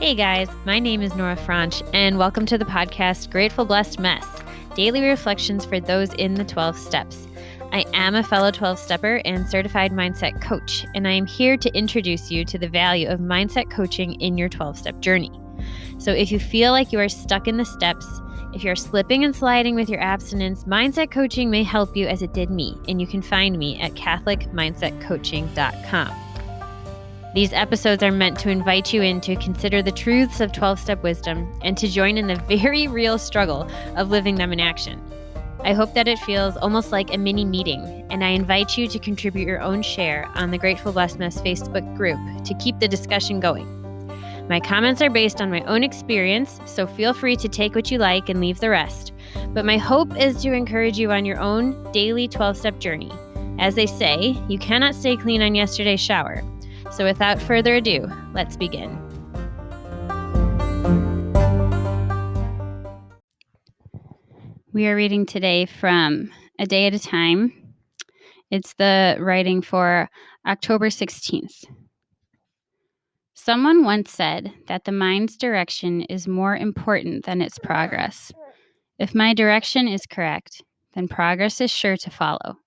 Hey guys, my name is Nora Franch, and welcome to the podcast Grateful Blessed Mess, daily reflections for those in the 12 steps. I am a fellow 12-stepper and certified mindset coach, and I am here to introduce you to the value of mindset coaching in your 12-step journey. So if you feel like you are stuck in the steps, if you're slipping and sliding with your abstinence, mindset coaching may help you as it did me, and you can find me at CatholicMindsetCoaching.com. These episodes are meant to invite you in to consider the truths of 12-step wisdom and to join in the very real struggle of living them in action. I hope that it feels almost like a mini meeting, and I invite you to contribute your own share on the Grateful Blessedness Facebook group to keep the discussion going. My comments are based on my own experience, so feel free to take what you like and leave the rest. But my hope is to encourage you on your own daily 12-step journey. As they say, you cannot stay clean on yesterday's shower. So without further ado, let's begin. We are reading today from A Day at a Time. It's the writing for October 16th. Someone once said that the mind's direction is more important than its progress. If my direction is correct, then progress is sure to follow.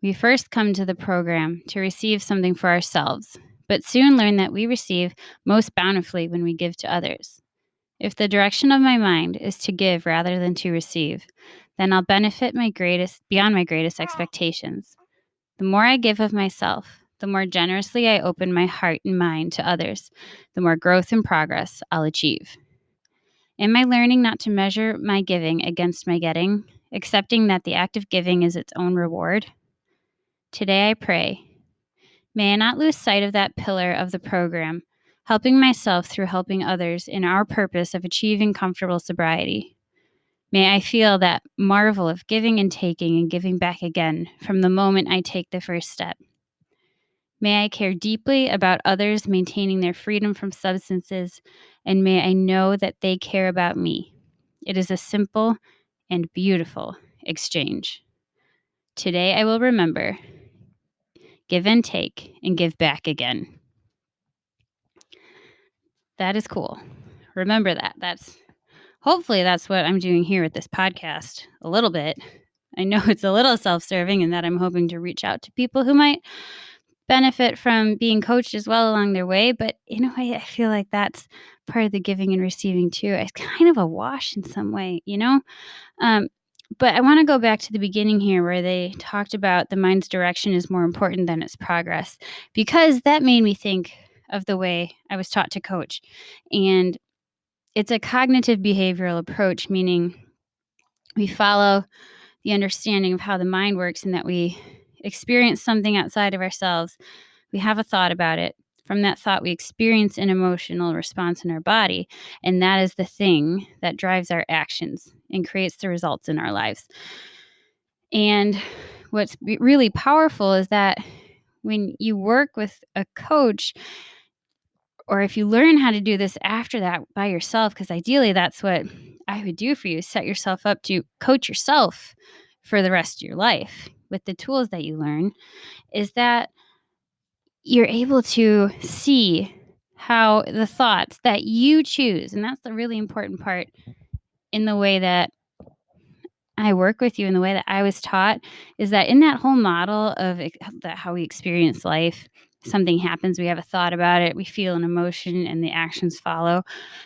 We first come to the program to receive something for ourselves, but soon learn that we receive most bountifully when we give to others. If the direction of my mind is to give rather than to receive, then I'll benefit beyond my greatest expectations. The more I give of myself, the more generously I open my heart and mind to others, the more growth and progress I'll achieve. Am I learning not to measure my giving against my getting, accepting that the act of giving is its own reward? Today I pray, may I not lose sight of that pillar of the program, helping myself through helping others in our purpose of achieving comfortable sobriety. May I feel that marvel of giving and giving back again from the moment I take the first step. May I care deeply about others maintaining their freedom from substances, and may I know that they care about me. It is a simple and beautiful exchange. Today I will remember, give and take, and give back again. That is cool. Remember that. Hopefully that's what I'm doing here with this podcast a little bit. I know it's a little self-serving in that I'm hoping to reach out to people who might benefit from being coached as well along their way. But in a way, I feel like that's part of the giving and receiving too. It's kind of a wash in some way, you know? But I want to go back to the beginning here where they talked about the mind's direction is more important than its progress, because that made me think of the way I was taught to coach. And it's a cognitive behavioral approach, meaning we follow the understanding of how the mind works and that we experience something outside of ourselves. We have a thought about it. From that thought, we experience an emotional response in our body, and that is the thing that drives our actions and creates the results in our lives. And what's really powerful is that when you work with a coach, or if you learn how to do this after that by yourself, because ideally that's what I would do for you, set yourself up to coach yourself for the rest of your life with the tools that you learn, is that you're able to see how the thoughts that you choose, and that's the really important part in the way that I work with you, in the way that I was taught, is that in that whole model of how we experience life, something happens, we have a thought about it, we feel an emotion, and the actions follow.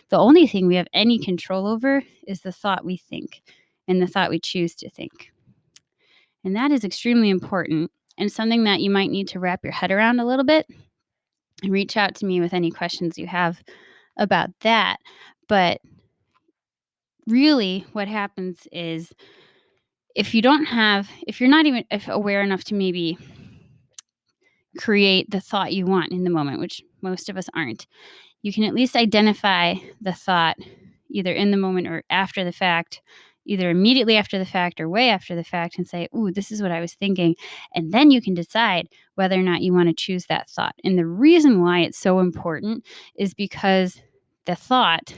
The only thing we have any control over is the thought we think and the thought we choose to think. And that is extremely important and something that you might need to wrap your head around a little bit, and reach out to me with any questions you have about that. But really what happens is if you're not even aware enough to maybe create the thought you want in the moment, which most of us aren't, you can at least identify the thought either in the moment or after the fact, either immediately after the fact or way after the fact, and say, ooh, this is what I was thinking. And then you can decide whether or not you want to choose that thought. And the reason why it's so important is because the thought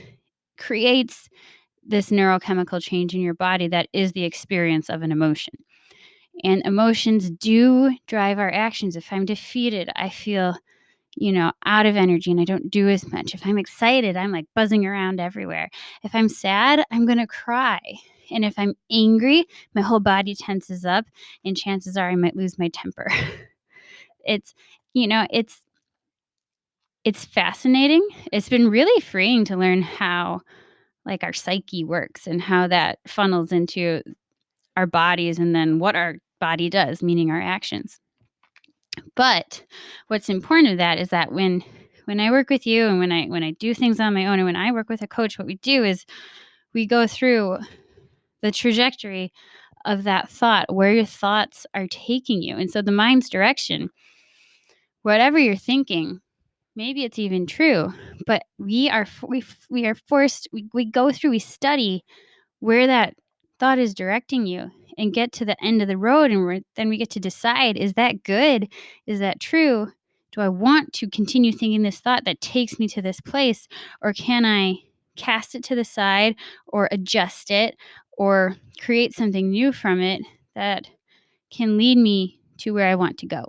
creates this neurochemical change in your body that is the experience of an emotion. And emotions do drive our actions. If I'm defeated, I feel out of energy and I don't do as much. If I'm excited, I'm like buzzing around everywhere. If I'm sad, I'm going to cry. And if I'm angry, my whole body tenses up and chances are I might lose my temper. It's, it's fascinating. It's been really freeing to learn how like our psyche works and how that funnels into our bodies and then what our body does, meaning our actions. But what's important of that is that when I work with you and when I do things on my own and when I work with a coach, what we do is we go through the trajectory of that thought, where your thoughts are taking you. And so the mind's direction, whatever you're thinking, maybe it's even true, but we are forced, we go through, we study where that thought is directing you and get to the end of the road. And then we get to decide, is that good? Is that true? Do I want to continue thinking this thought that takes me to this place? Or can I cast it to the side or adjust it or create something new from it that can lead me to where I want to go,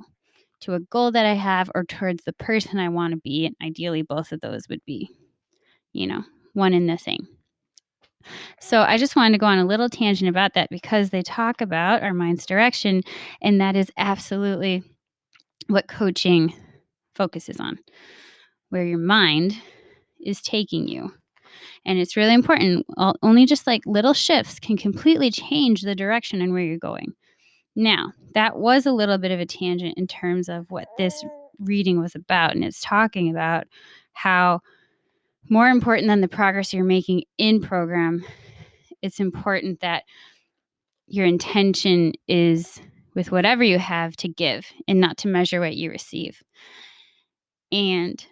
to a goal that I have or towards the person I want to be? And ideally, both of those would be, one and the same. So I just wanted to go on a little tangent about that because they talk about our mind's direction, and that is absolutely what coaching focuses on, where your mind is taking you. And it's really important. Only just like little shifts can completely change the direction and where you're going. Now, that was a little bit of a tangent in terms of what this reading was about, and it's talking about how more important than the progress you're making in program, it's important that your intention is with whatever you have to give and not to measure what you receive. And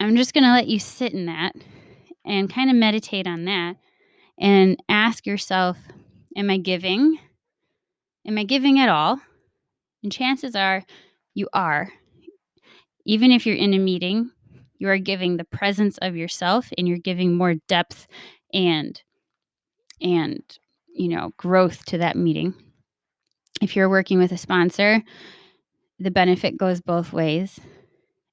I'm just going to let you sit in that and kind of meditate on that and ask yourself, am I giving? Am I giving at all? And chances are you are. Even if you're in a meeting, you are giving the presence of yourself and you're giving more depth and growth to that meeting. If you're working with a sponsor, the benefit goes both ways.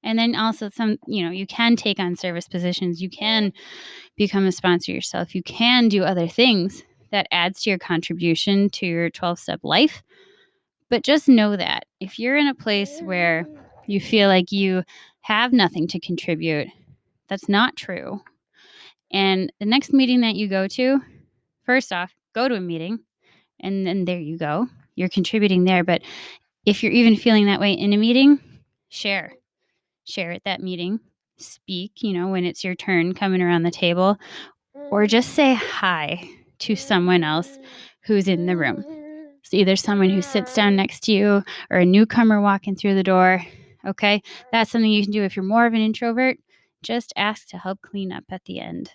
And then also you can take on service positions. You can become a sponsor yourself. You can do other things that adds to your contribution to your 12-step life. But just know that if you're in a place where you feel like you have nothing to contribute, that's not true. And the next meeting that you go to, first off, go to a meeting and then there you go. You're contributing there. But if you're even feeling that way in a meeting, share at that meeting, speak, when it's your turn coming around the table, or just say hi to someone else who's in the room. It's either someone who sits down next to you or a newcomer walking through the door. Okay. That's something you can do. If you're more of an introvert, just ask to help clean up at the end,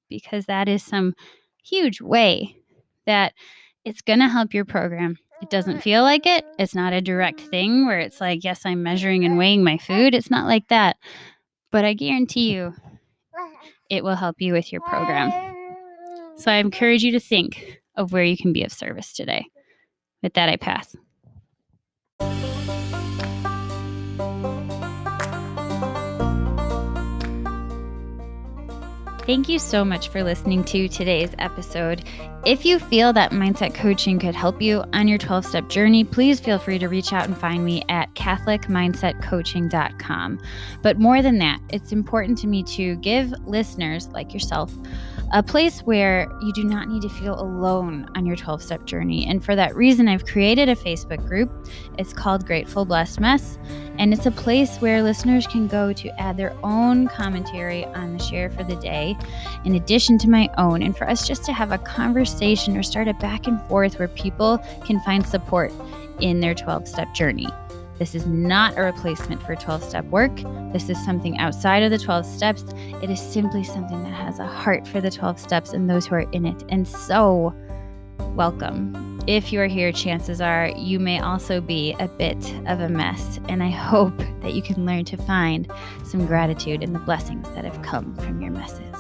because that is some huge way that it's going to help your program. It doesn't feel like it. It's not a direct thing where it's like, yes, I'm measuring and weighing my food. It's not like that. But I guarantee you it will help you with your program. So I encourage you to think of where you can be of service today. With that, I pass. Thank you so much for listening to today's episode. If you feel that mindset coaching could help you on your 12-step journey, please feel free to reach out and find me at catholicmindsetcoaching.com. But more than that, it's important to me to give listeners like yourself a place where you do not need to feel alone on your 12-step journey. And for that reason, I've created a Facebook group. It's called Grateful Blessed Mess. And it's a place where listeners can go to add their own commentary on the share for the day, in addition to my own, and for us just to have a conversation or start a back and forth where people can find support in their 12-step journey. This is not a replacement for 12-step work. This is something outside of the 12 steps. It is simply something that has a heart for the 12 steps and those who are in it. And so, welcome. If you are here, chances are you may also be a bit of a mess. And I hope that you can learn to find some gratitude in the blessings that have come from your messes.